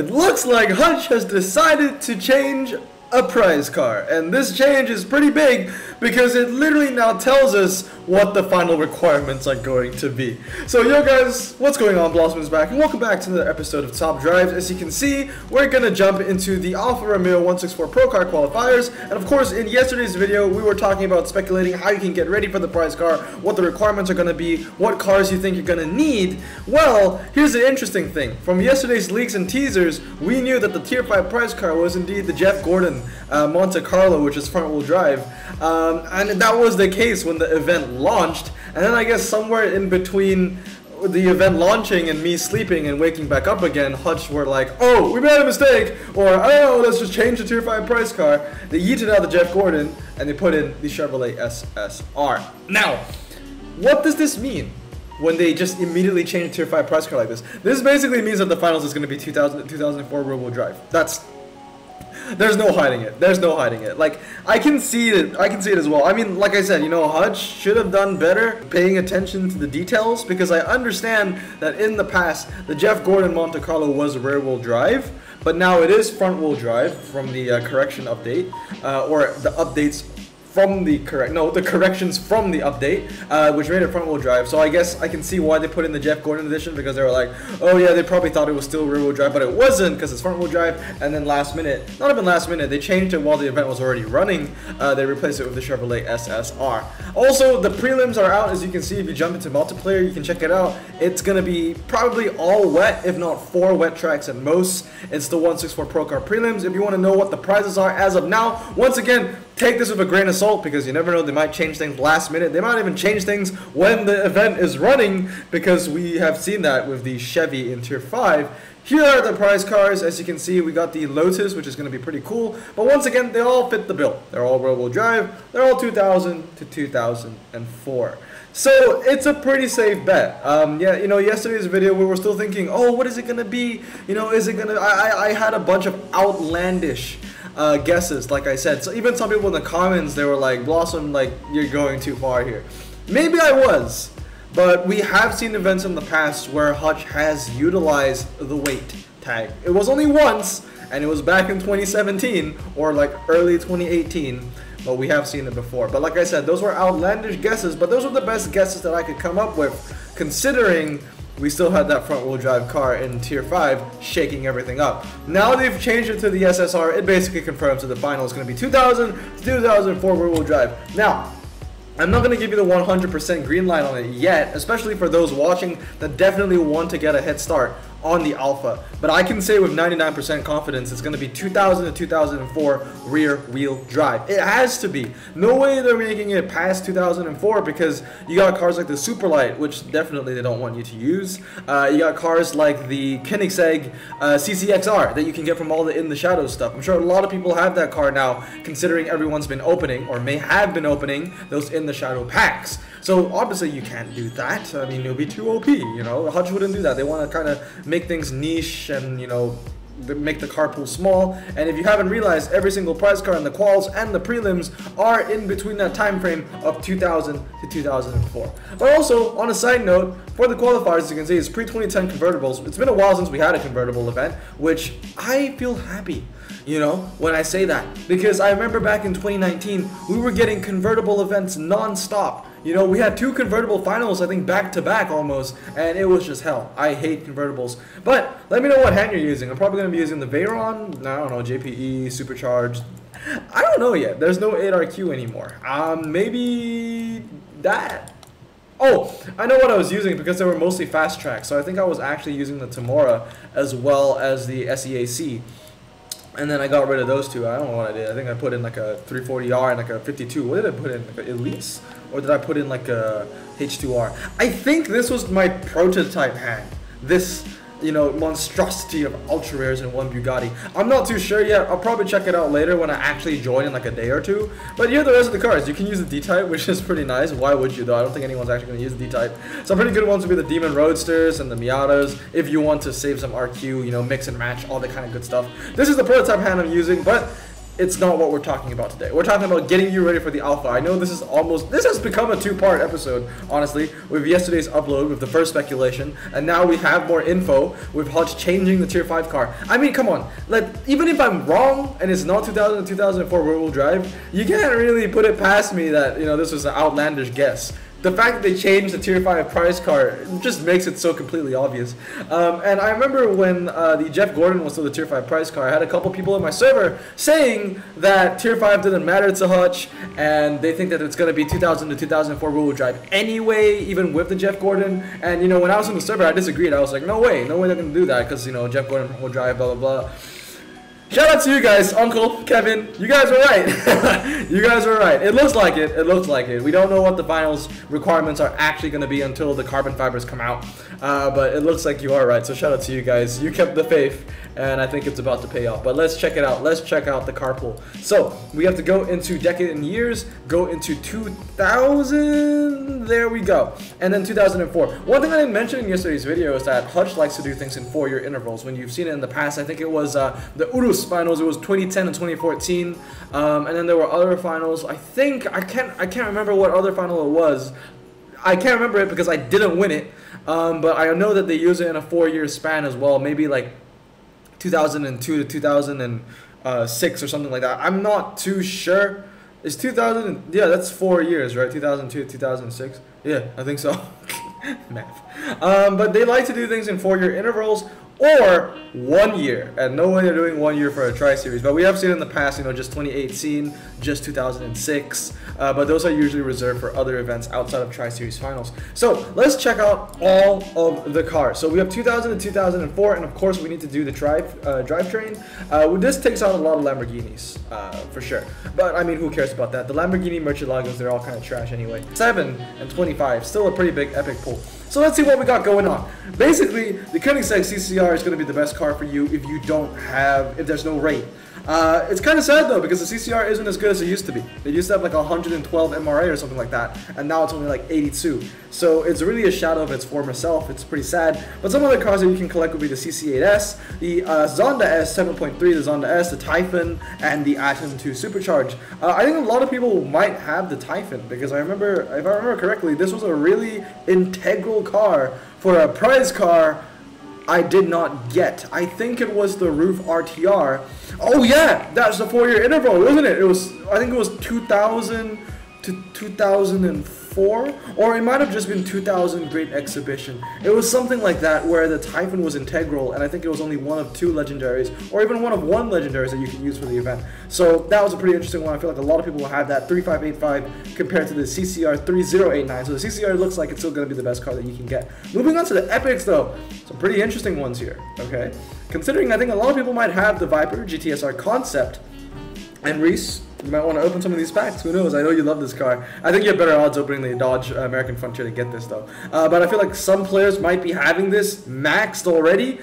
it looks like Hutch has decided to change a prize car, and this change is pretty big because it literally now tells us what the final requirements are going to be. So yo guys, what's going on? Blossom is back and welcome back to another episode of Top Drives. As you can see, we're gonna jump into the Alfa Romeo 164 Pro Car qualifiers, and of course in yesterday's video we were talking about speculating how you can get ready for the prize car, what the requirements are gonna be, what cars you think you're gonna need. Well, here's the interesting thing. From yesterday's leaks and teasers, we knew that the Tier 5 prize car was indeed the Jeff Gordon Monte Carlo, which is front-wheel drive, and that was the case when the event launched. And then I guess somewhere in between the event launching and me sleeping and waking back up again, Hutch were like, oh, we made a mistake, or I don't know, let's just change the Tier 5 price car. They yeeted out the Jeff Gordon and they put in the Chevrolet SSR. Now, what does this mean when they just immediately change a Tier 5 price car like this? This basically means that the finals is going to be 2004 rear-wheel drive. There's no hiding it. There's no hiding it. Like, I can see it. I can see it as well. I mean, like I said, you know, Hutch should have done better paying attention to the details, because I understand that in the past the Jeff Gordon Monte Carlo was rear-wheel drive, but now it is front-wheel drive from the correction update, or the updates from the corrections from the update, which made it front-wheel drive. So I guess I can see why they put in the Jeff Gordon edition, because they were like, oh yeah, they probably thought it was still rear-wheel drive, but it wasn't, because it's front-wheel drive. And then last minute, not even last minute, they changed it while the event was already running. They replaced it with the Chevrolet SSR. Also, the prelims are out, as you can see. If you jump into multiplayer, you can check it out. It's gonna be probably all wet, if not 4 wet tracks at most. It's the 164 Pro Car prelims. If you want to know what the prizes are as of now, once again, take this with a grain of salt, because you never know, they might change things last minute. They might even change things when the event is running, because we have seen that with the Chevy in Tier 5. Here are the prize cars. As you can see, we got the Lotus, which is going to be pretty cool. But once again, they all fit the bill. They're all rear-wheel drive. They're all 2000 to 2004. So it's a pretty safe bet. Yeah, you know, yesterday's video we were still thinking, oh, what is it going to be? You know, is it going to... I had a bunch of outlandish guesses, like I said. So even some people in the comments, they were like, Blossom, like, you're going too far here. Maybe I was, but we have seen events in the past where Hutch has utilized the weight tag. It was only once, and it was back in 2017 or like early 2018, but we have seen it before. But like I said, those were outlandish guesses, but those were the best guesses that I could come up with, considering we still had that front-wheel drive car in Tier 5 shaking everything up. Now they've changed it to the SSR. It basically confirms that the final is going to be 2000 to 2004 rear-wheel drive. Now, I'm not going to give you the 100% green light on it yet, especially for those watching that definitely want to get a head start on the Alpha. But I can say with 99% confidence it's going to be 2000 to 2004 rear-wheel drive. It has to be. No way they're making it past 2004, because you got cars like the Superlight, which definitely they don't want you to use. You got cars like the Koenigsegg CCXR that you can get from all the In the Shadow stuff. I'm sure a lot of people have that car now, considering everyone's been opening, or may have been opening, those In the Shadow packs. So obviously you can't do that. I mean, it would be too OP, you know. Hutch wouldn't do that. They want to kind of make things niche and, you know, make the car pool small. And if you haven't realized, every single prize car in the quals and the prelims are in between that time frame of 2000 to 2004. But also, on a side note, for the qualifiers, as you can see, it's pre-2010 convertibles. It's been a while since we had a convertible event, which I feel happy, you know, when I say that, because I remember back in 2019 we were getting convertible events non-stop. You know, we had 2 convertible finals, I think back to back almost, and it was just hell. I hate convertibles. But let me know what hand you're using. I'm probably going to be using the Veyron, I don't know, JPE, Supercharged. I don't know yet. There's no 8RQ anymore. Maybe that. Oh, I know what I was using, because they were mostly fast tracks. So I think I was actually using the Tamora as well as the SEAC. And then I got rid of those 2. I don't know what I did. I think I put in like a 340R and like a 52. What did I put in? Like an Elise? Or did I put in like a H2R? I think this was my prototype hand. This, you know, monstrosity of ultra rares in one Bugatti. I'm not too sure yet. I'll probably check it out later when I actually join in like a day or 2. But here are the rest of the cars. You can use the D-Type, which is pretty nice. Why would you though? I don't think anyone's actually going to use the D-Type. Some pretty good ones would be the Demon Roadsters and the Miatas, if you want to save some RQ, you know, mix and match, all that kind of good stuff. This is the prototype hand I'm using, but it's not what we're talking about today. We're talking about getting you ready for the alpha. I know this has become a two-part episode, honestly, with yesterday's upload, with the first speculation, and now we have more info with Hutch changing the Tier 5 car. I mean, come on, even if I'm wrong and it's not 2000 2004 rear-wheel drive, you can't really put it past me that, you know, this was an outlandish guess. The fact that they changed the Tier 5 prize car just makes it so completely obvious. And I remember when the Jeff Gordon was still the Tier 5 prize car, I had a couple people in my server saying that Tier 5 didn't matter to Hutch, and they think that it's going to be 2000 to 2004 rear-wheel drive anyway, even with the Jeff Gordon. And, you know, when I was in the server, I disagreed. I was like, no way they're going to do that, because, you know, Jeff Gordon will drive, blah, blah, blah. Shout out to you guys, Uncle, Kevin. You guys were right. You guys were right. It looks like it. It looks like it. We don't know what the finals requirements are actually going to be until the carbon fibers come out. But it looks like you are right. So shout out to you guys. You kept the faith, and I think it's about to pay off. But let's check it out. Let's check out the carpool. So we have to go into decade and years, go into 2000. There we go. And then 2004. One thing I didn't mention in yesterday's video is that Hutch likes to do things in 4-year intervals. When you've seen it in the past, I think it was the Urus finals. It was 2010 and 2014, and then there were other finals. I can't remember what other final it was. I can't remember it because I didn't win it, but I know that they use it in a 4-year span as well, maybe like 2002 to 2006 or something like that. I'm not too sure. Is 2000? Yeah, that's 4 years, right? 2002 to 2006. Yeah, I think so. Math. But they like to do things in 4-year intervals or 1 year, and no way they're doing 1 year for a tri-series. But we have seen in the past, you know, just 2018, just 2006. But those are usually reserved for other events outside of tri-series finals. So let's check out all of the cars. So we have 2000 to 2004, and of course we need to do the drivetrain. This takes out a lot of Lamborghinis, for sure. But I mean, who cares about that? The Lamborghini Murcielagos, they're all kind of trash anyway. 7 and 25, still a pretty big epic pool. So let's see what we got going on. Basically, the Koenigsegg CCR is going to be the best car for you if there's no rate. It's kind of sad though, because the CCR isn't as good as it used to be. It used to have like 112 MRA or something like that, and now it's only like 82. So it's really a shadow of its former self. It's pretty sad. But some other cars that you can collect would be the CC8S, the Zonda S 7.3, the Zonda S, the Typhon, and the Atom 2 Supercharge. I think a lot of people might have the Typhon, because if I remember correctly, this was a really integral car for a prize car I did not get. I think it was the Roof RTR. Oh yeah, that's the 4-year interval, wasn't it? I think it was 2000 to 2004, or it might have just been 2000 Great Exhibition. It was something like that, where the Typhon was integral, and I think it was only one of 2 legendaries, or even one of 1 legendaries that you could use for the event. So that was a pretty interesting one. I feel like a lot of people will have that 3585 compared to the CCR 3089. So the CCR looks like it's still going to be the best car that you can get. Moving on to the epics though, some pretty interesting ones here, okay? Considering I think a lot of people might have the Viper GTS-R concept, and Reese, you might want to open some of these packs. Who knows? I know you love this car. I think you have better odds opening the Dodge American Frontier to get this though. But I feel like some players might be having this maxed already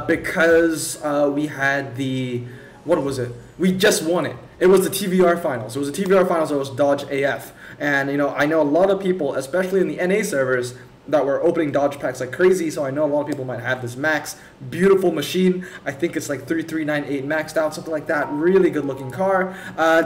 because we had the, what was it? We just won it. It was the TVR finals. It was the TVR finals. It was Dodge AF. And you know, I know a lot of people, especially in the NA servers, that were opening Dodge packs like crazy, so I know a lot of people might have this max. Beautiful machine. I think it's like 3398 maxed out, something like that. Really good looking car.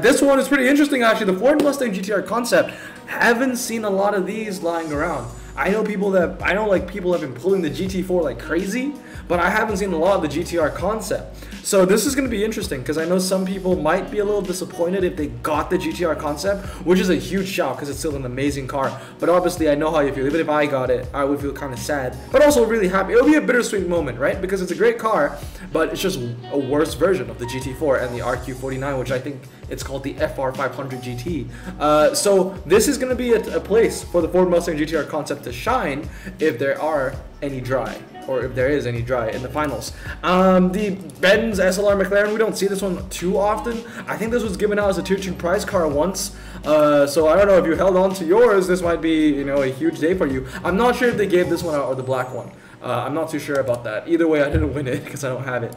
This one is pretty interesting actually. The Ford Mustang GT-R concept. Haven't seen a lot of these lying around. I know people have been pulling the GT4 like crazy, but I haven't seen a lot of the GT-R concept. So this is going to be interesting, because I know some people might be a little disappointed if they got the GT-R concept, which is a huge shout because it's still an amazing car. But obviously I know how you feel. Even if I got it, I would feel kind of sad, but also really happy. It'll be a bittersweet moment, right? Because it's a great car, but it's just a worse version of the GT4 and the RQ49, which I think it's called the FR500 GT. So this is going to be a place for the Ford Mustang GT-R concept to shine if there are any dry, or if there is any dry in the finals. The Benz SLR McLaren, we don't see this one too often. I think this was given out as a Tier 2 prize car once. So I don't know if you held on to yours, this might be, you know, a huge day for you. I'm not sure if they gave this one out or the black one. I'm not too sure about that. Either way, I didn't win it because I don't have it.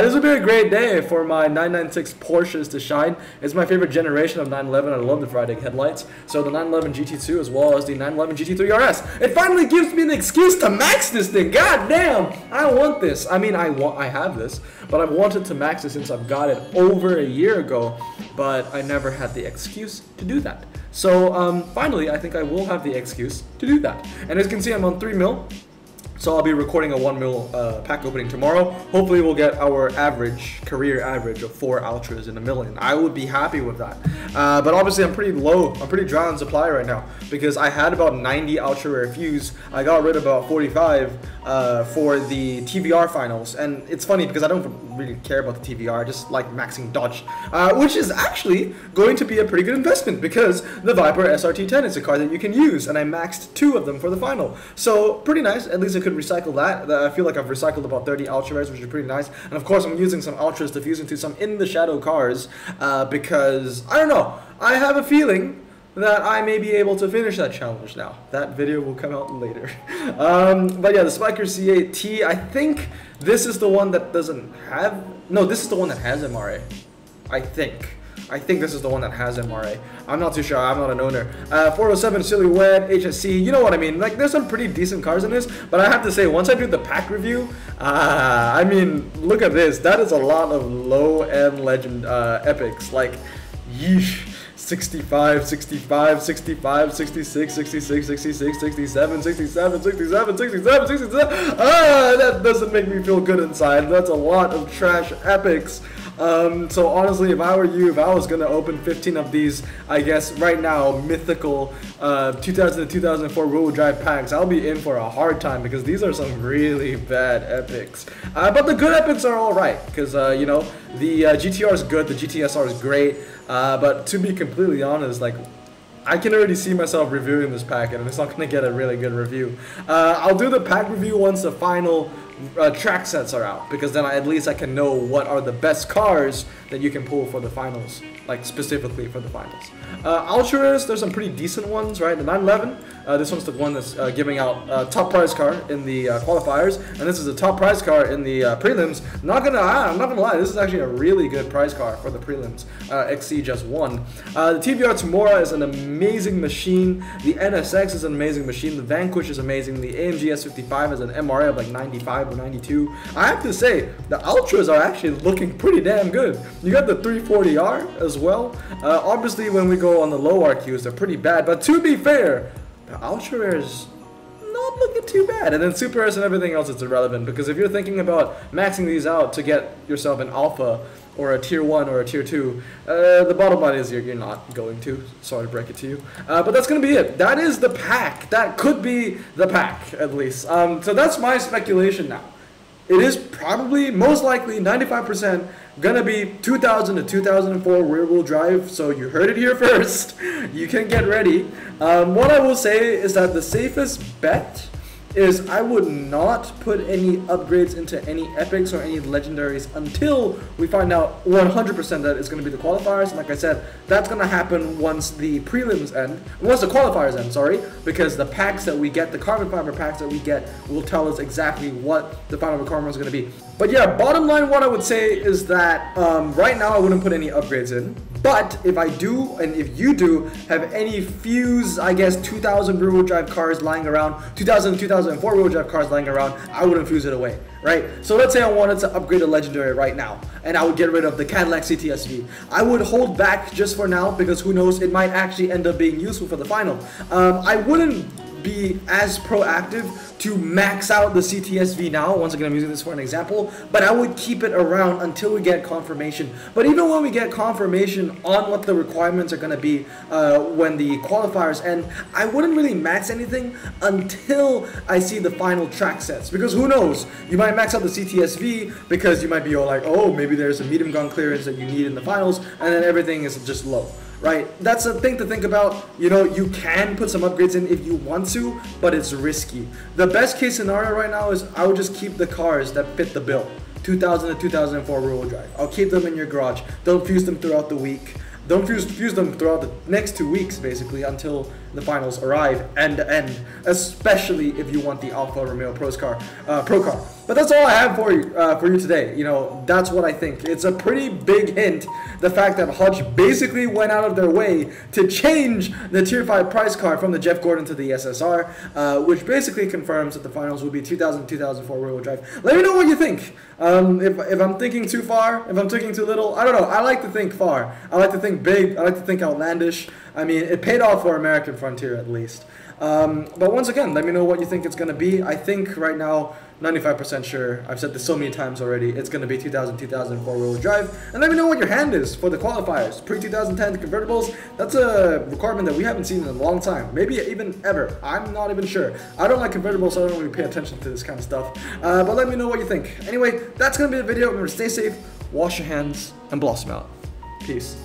This would be a great day for my 996 Porsches to shine. It's my favorite generation of 911. I love the Friday headlights. So the 911 GT2 as well as the 911 GT3 RS. It finally gives me an excuse to max this thing. God damn, I want this. I mean, I have this, but I've wanted to max it since I've got it over a year ago, but I never had the excuse to do that. So finally, I think I will have the excuse to do that. And as you can see, I'm on 3 mil. So I'll be recording a 1 mil pack opening tomorrow. Hopefully we'll get our career average of 4 ultras in a million. I would be happy with that. But obviously I'm pretty low, I'm pretty dry on supply right now because I had about 90 ultra rare fuse. I got rid of about 45 for the TVR finals. And it's funny because I don't really care about the TVR, I just like maxing Dodge. Which is actually going to be a pretty good investment because the Viper SRT10 is a car that you can use. And I maxed 2 of them for the final. So pretty nice, at least I could recycle that. I feel like I've recycled about 30 ultra rares, which is pretty nice. And of course I'm using some ultras to fuse into some in the shadow cars because I don't know, I have a feeling that I may be able to finish that challenge now. That video will come out later. But yeah, the Spiker C8T, I think this is the one that doesn't have, no, this is the one that has MRA, I think this is the one that has MRA. I'm not too sure, I'm not an owner. 407 Silhouette, HSC, you know what I mean. Like, there's some pretty decent cars in this, but I have to say, once I do the pack review, I mean, look at this. That is a lot of low-end legend epics. Like, yeesh. 65, 65, 65, 66, 66, 66, 67, 67, 67, 67, 67. That doesn't make me feel good inside. That's a lot of trash epics. So honestly, if I were you, if I was going to open 15 of these, I guess right now, mythical 2000 to 2004 rear-wheel drive packs, I'll be in for a hard time because these are some really bad epics. But the good epics are alright because, you know, the GTR is good, the GTS-R is great. But to be completely honest, like, I can already see myself reviewing this pack and it's not going to get a really good review. I'll do the pack review once the final track sets are out, because then at least I can know what are the best cars that you can pull for the finals, like specifically for the finals. Ultras, there's some pretty decent ones, right? The 911, this one's the one that's giving out top prize car in the qualifiers, and this is a top prize car in the prelims. I'm not gonna lie, this is actually a really good prize car for the prelims. XC just won. The TVR Tamora is an amazing machine. The NSX is an amazing machine. The Vanquish is amazing. The AMG S55 has an MRA of like 95 or 92. I have to say, the Ultras are actually looking pretty damn good. You got the 340R as well. Obviously, when we go on the low RQs, they're pretty bad. But to be fair, the Ultra Rare's not looking too bad. And then Super S and everything else is irrelevant, because if you're thinking about maxing these out to get yourself an Alpha or a Tier 1 or a Tier 2, the bottom line is you're not going to. Sorry to break it to you. But that's going to be it. That is the pack. That could be the pack, at least. So that's my speculation now. It is probably, most likely, 95% gonna be 2000 to 2004 rear-wheel drive. So you heard it here first. You can get ready. What I will say is that the safest bet is I would not put any upgrades into any epics or any legendaries until we find out 100% that it's going to be the qualifiers. And like I said, that's going to happen once the prelims end, once the qualifiers end, sorry, because the packs that we get, the carbon fiber packs that we get, will tell us exactly what the final requirement is going to be. But yeah, bottom line, what I would say is that right now I wouldn't put any upgrades in. But if I do, and if you do, have any fuse, I guess, 2000 rear-wheel drive cars lying around, 2000 to 2004 rear-wheel drive cars lying around, I wouldn't fuse it away, right? So let's say I wanted to upgrade a legendary right now, and I would get rid of the Cadillac CTS-V. I would hold back just for now, because who knows, it might actually end up being useful for the final. I wouldn't be as proactive to max out the CTS-V now. Once again, I'm using this for an example, but I would keep it around until we get confirmation. But even when we get confirmation on what the requirements are going to be when the qualifiers end, I wouldn't really max anything until I see the final track sets, because who knows, you might max out the CTS-V because you might be all like, oh, maybe there's a medium gun clearance that you need in the finals, and then everything is just low. Right, that's a thing to think about. You know, you can put some upgrades in if you want to, but it's risky. The best case scenario right now is I would just keep the cars that fit the bill. 2000 to 2004 rear-wheel drive. I'll keep them in your garage. Don't fuse them throughout the week. Don't fuse them throughout the next 2 weeks, basically, until the finals arrive end to end, especially if you want the Alfa Romeo Pro car. But that's all I have for you today. You know, that's what I think. It's a pretty big hint, the fact that Hodge basically went out of their way to change the Tier 5 price car from the Jeff Gordon to the SSR, which basically confirms that the finals will be 2004 rear-wheel drive. Let me know what you think. If I'm thinking too far, if I'm thinking too little, I don't know. I like to think far. I like to think big. I like to think outlandish. I mean, it paid off for American Frontier at least. But once again, let me know what you think it's going to be. I think right now, 95% sure, I've said this so many times already, it's going to be 2004 rear-wheel drive. And let me know what your hand is for the qualifiers. Pre-2010 convertibles, that's a requirement that we haven't seen in a long time. Maybe even ever. I'm not even sure. I don't like convertibles, so I don't really pay attention to this kind of stuff. But let me know what you think. Anyway, that's going to be the video. Remember, stay safe, wash your hands, and blossom out. Peace.